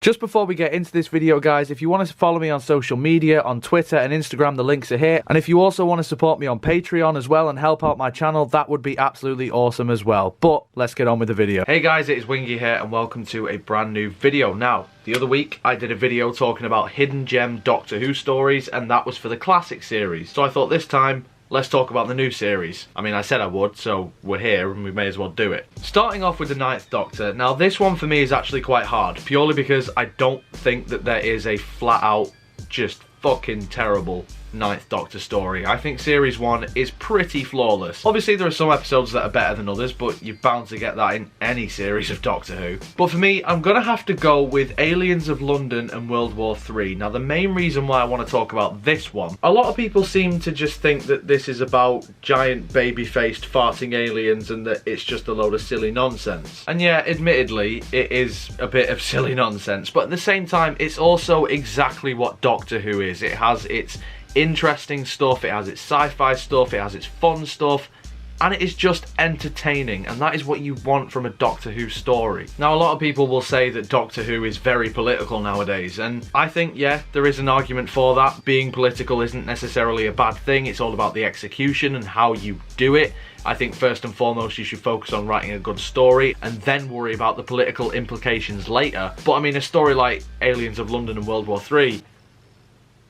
Just before we get into this video, guys, if you want to follow me on social media, on Twitter and Instagram, the links are here. And if you also want to support me on Patreon as well and help out my channel, that would be absolutely awesome as well. But let's get on with the video. Hey guys, it is Wingy here and welcome to a brand new video. Now, the other week I did a video talking about hidden gem Doctor Who stories, and that was for the classic series. So I thought this time, let's talk about the new series. I mean, I said I would, so we're here and we may as well do it. Starting off with the Ninth Doctor. Now, this one for me is actually quite hard, purely because I don't think that there is a flat out, just fucking terrible Ninth Doctor story. I think series 1 is pretty flawless. Obviously there are some episodes that are better than others, but you're bound to get that in any series of Doctor Who. But for me, I'm gonna have to go with Aliens of London and World War III. Now, the main reason why I want to talk about this one, a lot of people seem to just think that this is about giant baby-faced farting aliens and that it's just a load of silly nonsense. And yeah, admittedly, it is a bit of silly nonsense, but at the same time, it's also exactly what Doctor Who is. It has its interesting stuff, it has its sci-fi stuff, it has its fun stuff, and it is just entertaining, and that is what you want from a Doctor Who story. Now, a lot of people will say that Doctor Who is very political nowadays, and I think, yeah, there is an argument for that. Being political isn't necessarily a bad thing, it's all about the execution and how you do it. I think first and foremost you should focus on writing a good story and then worry about the political implications later. But I mean, a story like Aliens of London and World War III,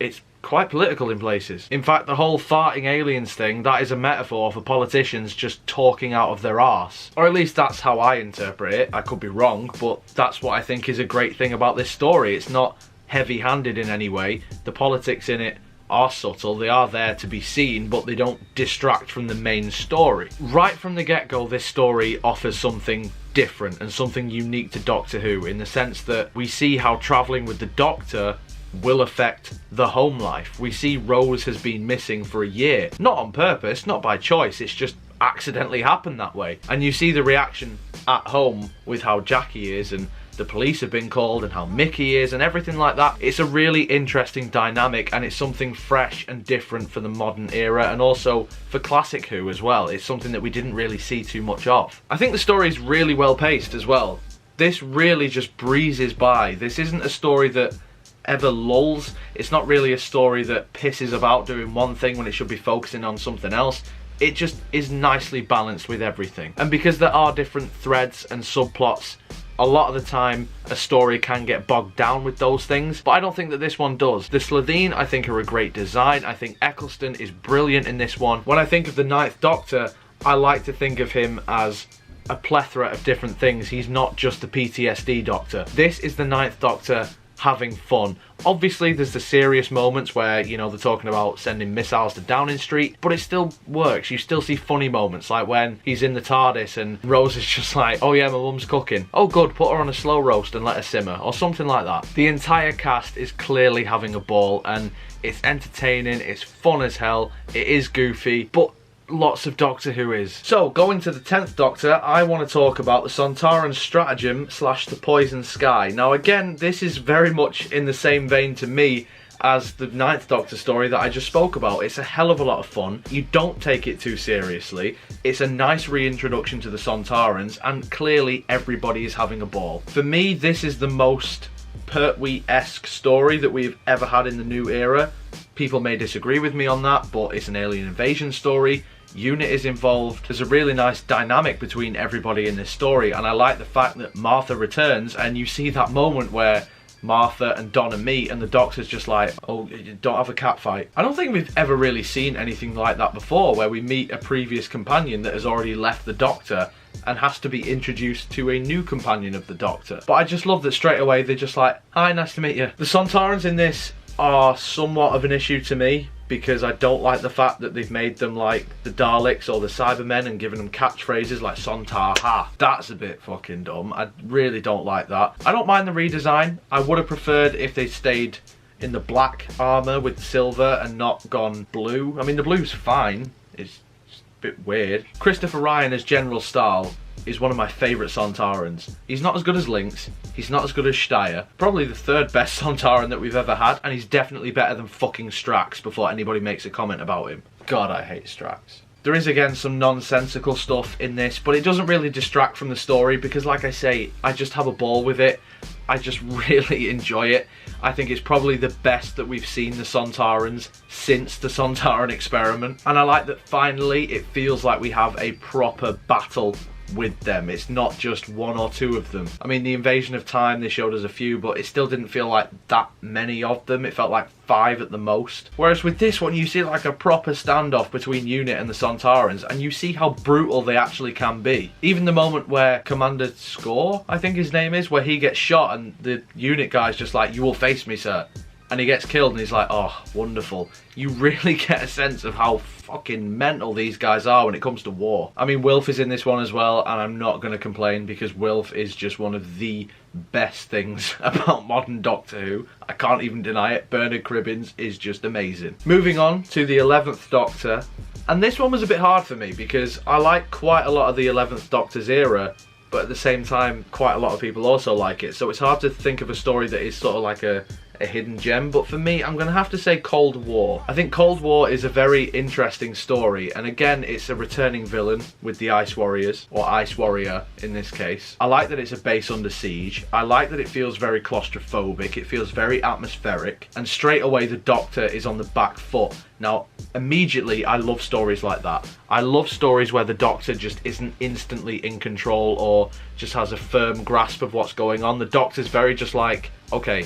it's quite political in places. In fact, the whole farting aliens thing, that is a metaphor for politicians just talking out of their arse. Or at least that's how I interpret it. I could be wrong, but that's what I think is a great thing about this story. It's not heavy-handed in any way. The politics in it are subtle, they are there to be seen, but they don't distract from the main story. Right from the get-go, this story offers something different and something unique to Doctor Who, in the sense that we see how travelling with the Doctor will affect the home life. We see Rose has been missing for a year. Not on purpose, not by choice, it's just accidentally happened that way. And you see the reaction at home with how Jackie is, and the police have been called, and how Mickey is, and everything like that. It's a really interesting dynamic, and it's something fresh and different for the modern era, and also for classic Who as well. It's something that we didn't really see too much of. I think the story is really well paced as well. This really just breezes by. This isn't a story that ever lulls. It's not really a story that pisses about doing one thing when it should be focusing on something else. It just is nicely balanced with everything. And because there are different threads and subplots, a lot of the time a story can get bogged down with those things, but I don't think that this one does. The Slitheen, I think, are a great design. I think Eccleston is brilliant in this one. When I think of the Ninth Doctor, I like to think of him as a plethora of different things. He's not just the PTSD Doctor. This is the Ninth Doctor having fun. Obviously there's the serious moments where, you know, they're talking about sending missiles to Downing Street, but it still works. You still see funny moments, like when he's in the TARDIS and Rose is just like, oh yeah, my mum's cooking. Oh good, put her on a slow roast and let her simmer, or something like that. The entire cast is clearly having a ball, and it's entertaining, it's fun as hell, it is goofy, but lots of Doctor Who is. So, going to the 10th Doctor, I want to talk about the Sontaran Stratagem / the Poison Sky. Now again, this is very much in the same vein to me as the 9th Doctor story that I just spoke about. It's a hell of a lot of fun. You don't take it too seriously. It's a nice reintroduction to the Sontarans, and clearly everybody is having a ball. For me, this is the most Pertwee-esque story that we've ever had in the new era. People may disagree with me on that, but it's an alien invasion story. Unit is involved. There's a really nice dynamic between everybody in this story, and I like the fact that Martha returns, and you see that moment where Martha and Donna meet and the Doctor's just like, oh, don't have a cat fight. I don't think we've ever really seen anything like that before, where we meet a previous companion that has already left the Doctor and has to be introduced to a new companion of the Doctor. But I just love that straight away they're just like, hi, nice to meet you. The Sontarans in this are somewhat of an issue to me, because I don't like the fact that they've made them like the Daleks or the Cybermen and given them catchphrases like Sontar Ha. That's a bit fucking dumb. I really don't like that. I don't mind the redesign. I would have preferred if they stayed in the black armour with silver and not gone blue. I mean, the blue's fine. It's just a bit weird. Christopher Ryan as General Stahl is one of my favourite Sontarans. He's not as good as Lynx, he's not as good as Steyr, probably the third best Sontaran that we've ever had, and he's definitely better than fucking Strax before anybody makes a comment about him. God, I hate Strax. There is again some nonsensical stuff in this, but it doesn't really distract from the story because, like I say, I just have a ball with it. I just really enjoy it. I think it's probably the best that we've seen the Sontarans since the Sontaran experiment. And I like that finally it feels like we have a proper battle with them. It's not just one or two of them. I mean, the Invasion of Time, they showed us a few, but it still didn't feel like that many of them. It felt like 5 at the most. Whereas with this one, you see like a proper standoff between Unit and the Sontarans, and you see how brutal they actually can be. Even the moment where Commander Score, I think his name is, where he gets shot and the Unit guy's just like, "You will face me, sir." And he gets killed and he's like, "Oh, wonderful." You really get a sense of how fucking mental these guys are when it comes to war. I mean, Wilf is in this one as well, and I'm not going to complain because Wilf is just one of the best things about modern Doctor Who. I can't even deny it. Bernard Cribbins is just amazing. Moving on to the 11th Doctor. And this one was a bit hard for me because I like quite a lot of the 11th Doctor's era, but at the same time, quite a lot of people also like it. So it's hard to think of a story that is sort of like a hidden gem, but for me, I'm going to have to say Cold War. I think Cold War is a very interesting story, and again, it's a returning villain with the Ice Warriors, or Ice Warrior in this case. I like that it's a base under siege. I like that it feels very claustrophobic. It feels very atmospheric, and straight away the Doctor is on the back foot. Now, immediately, I love stories like that. I love stories where the Doctor just isn't instantly in control or just has a firm grasp of what's going on. The Doctor's very just like, okay,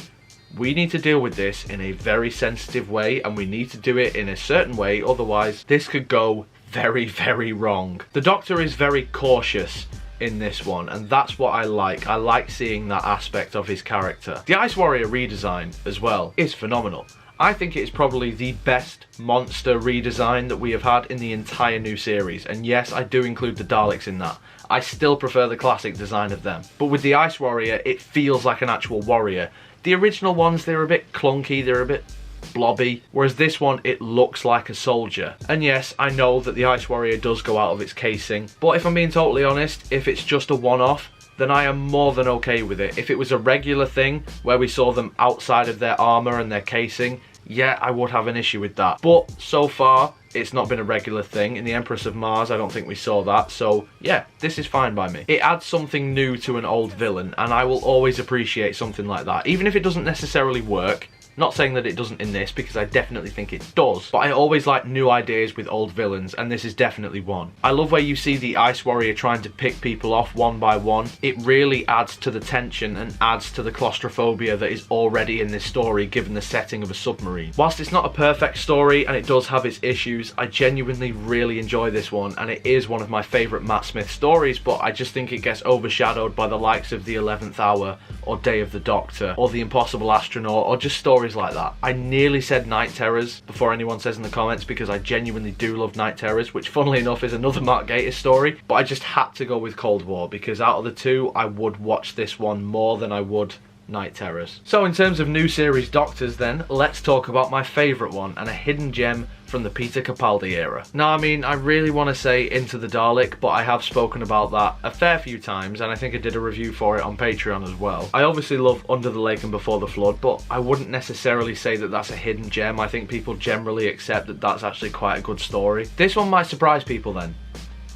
we need to deal with this in a very sensitive way, and we need to do it in a certain way, otherwise this could go very, very wrong. The Doctor is very cautious in this one, and that's what I like. I like seeing that aspect of his character. The Ice Warrior redesign as well is phenomenal. I think it is probably the best monster redesign that we have had in the entire new series, and yes, I do include the Daleks in that. I still prefer the classic design of them. But with the Ice Warrior, it feels like an actual warrior. The original ones, they're a bit clunky, they're a bit blobby, whereas this one, it looks like a soldier. And yes, I know that the Ice Warrior does go out of its casing, but if I'm being totally honest, if it's just a one-off, then I am more than okay with it. If it was a regular thing where we saw them outside of their armour and their casing, yeah, I would have an issue with that. But so far, it's not been a regular thing. In the Empress of Mars, I don't think we saw that. So yeah, this is fine by me. It adds something new to an old villain, and I will always appreciate something like that. Even if it doesn't necessarily work, Not saying that it doesn't in this, because I definitely think it does, but I always like new ideas with old villains, and this is definitely one. I love where you see the Ice Warrior trying to pick people off one by one. It really adds to the tension and adds to the claustrophobia that is already in this story, given the setting of a submarine. Whilst it's not a perfect story, and it does have its issues, I genuinely really enjoy this one, and it is one of my favourite Matt Smith stories, but I just think it gets overshadowed by the likes of The 11th Hour, or Day of the Doctor, or The Impossible Astronaut, or just stories like that. I nearly said Night Terrors before anyone says in the comments, because I genuinely do love Night Terrors, which funnily enough is another Mark Gatiss story, but I just had to go with Cold War, because out of the two, I would watch this one more than I would Night Terrors. So in terms of new series Doctors then, let's talk about my favourite one, and a hidden gem from the Peter Capaldi era. Now, I mean, I really want to say Into the Dalek, but I have spoken about that a fair few times, and I think I did a review for it on Patreon as well. I obviously love Under the Lake and Before the Flood, but I wouldn't necessarily say that that's a hidden gem. I think people generally accept that that's actually quite a good story. This one might surprise people then,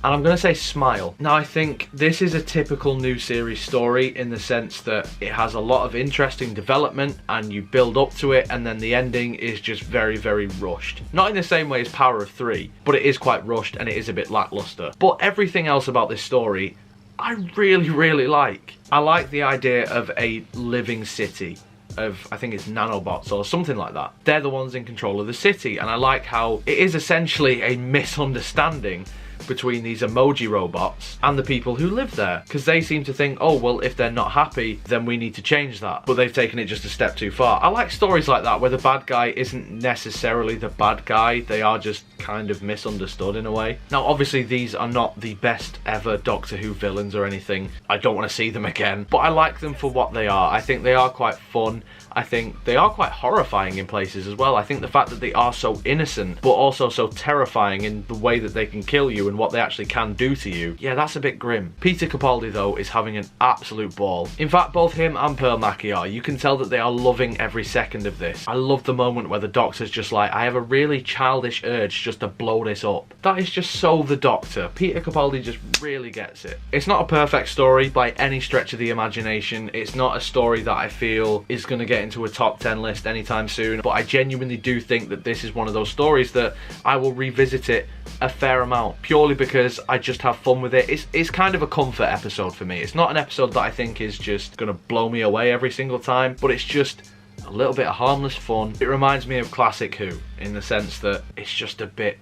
and I'm going to say Smile. Now, I think this is a typical new series story in the sense that it has a lot of interesting development and you build up to it, and then the ending is just very, very rushed. Not in the same way as Power of Three, but it is quite rushed and it is a bit lackluster. But everything else about this story, I really, really like. I like the idea of a living city of, I think it's nanobots or something like that. They're the ones in control of the city, and I like how it is essentially a misunderstanding between these emoji robots and the people who live there, because they seem to think, oh well, if they're not happy then we need to change that, but they've taken it just a step too far. I like stories like that where the bad guy isn't necessarily the bad guy, they are just kind of misunderstood in a way. Now obviously these are not the best ever Doctor Who villains or anything, I don't want to see them again, but I like them for what they are. I think they are quite fun, I think they are quite horrifying in places as well. I think the fact that they are so innocent but also so terrifying in the way that they can kill you and what they actually can do to you, yeah, that's a bit grim. Peter Capaldi, though, is having an absolute ball. In fact, both him and Pearl Mackie are. You can tell that they are loving every second of this. I love the moment where the Doctor's just like, I have a really childish urge just to blow this up. That is just so the Doctor. Peter Capaldi just really gets it. It's not a perfect story by any stretch of the imagination. It's not a story that I feel is going to get into a top 10 list anytime soon, but I genuinely do think that this is one of those stories that I will revisit it a fair amount, purely because I just have fun with it. It's kind of a comfort episode for me. It's not an episode that I think is just going to blow me away every single time, but it's just a little bit of harmless fun. It reminds me of classic Who, in the sense that it's just a bit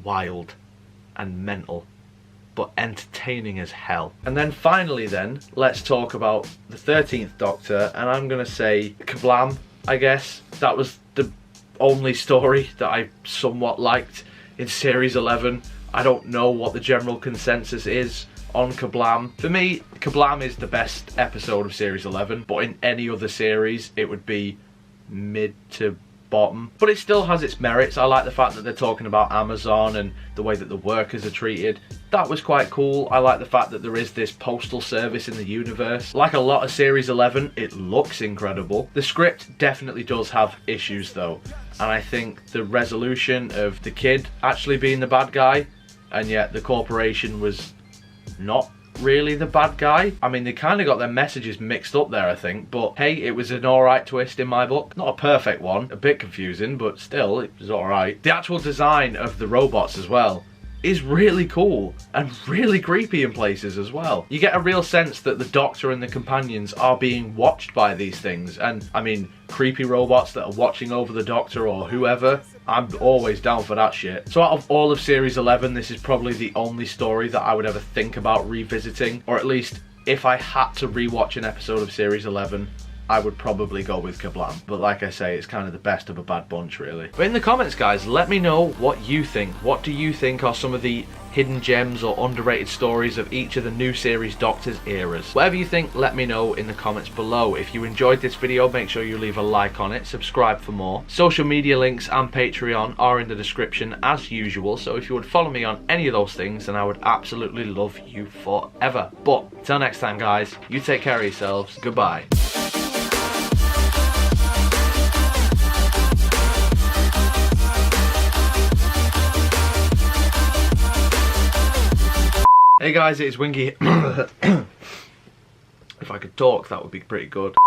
wild and mental, but entertaining as hell. And then finally then, let's talk about the 13th Doctor, and I'm gonna say KaBlam, I guess. That was the only story that I somewhat liked in Series 11. I don't know what the general consensus is on KaBlam. For me, KaBlam is the best episode of Series 11, but in any other series, it would be mid to bottom. But it still has its merits. I like the fact that they're talking about Amazon and the way that the workers are treated. That was quite cool. I like the fact that there is this postal service in the universe. Like a lot of Series 11, it looks incredible. The script definitely does have issues though, and I think the resolution of the kid actually being the bad guy, and yet the corporation was not really the bad guy. I mean, they kind of got their messages mixed up there, I think, but hey, it was an alright twist in my book. Not a perfect one, a bit confusing, but still, it was alright. The actual design of the robots as well is really cool and really creepy in places as well. You get a real sense that the Doctor and the companions are being watched by these things, and I mean, creepy robots that are watching over the Doctor or whoever, I'm always down for that shit. So out of all of Series 11, this is probably the only story that I would ever think about revisiting, or at least if I had to rewatch an episode of Series 11, I would probably go with KaBlam. But like I say, it's kind of the best of a bad bunch, really. But in the comments, guys, let me know what you think. What do you think are some of the hidden gems or underrated stories of each of the new series Doctor's eras? Whatever you think, let me know in the comments below. If you enjoyed this video, make sure you leave a like on it, subscribe for more. Social media links and Patreon are in the description as usual, so if you would follow me on any of those things, then I would absolutely love you forever. But till next time, guys, you take care of yourselves. Goodbye. Hey guys, it's Wingy. If I could talk, that would be pretty good.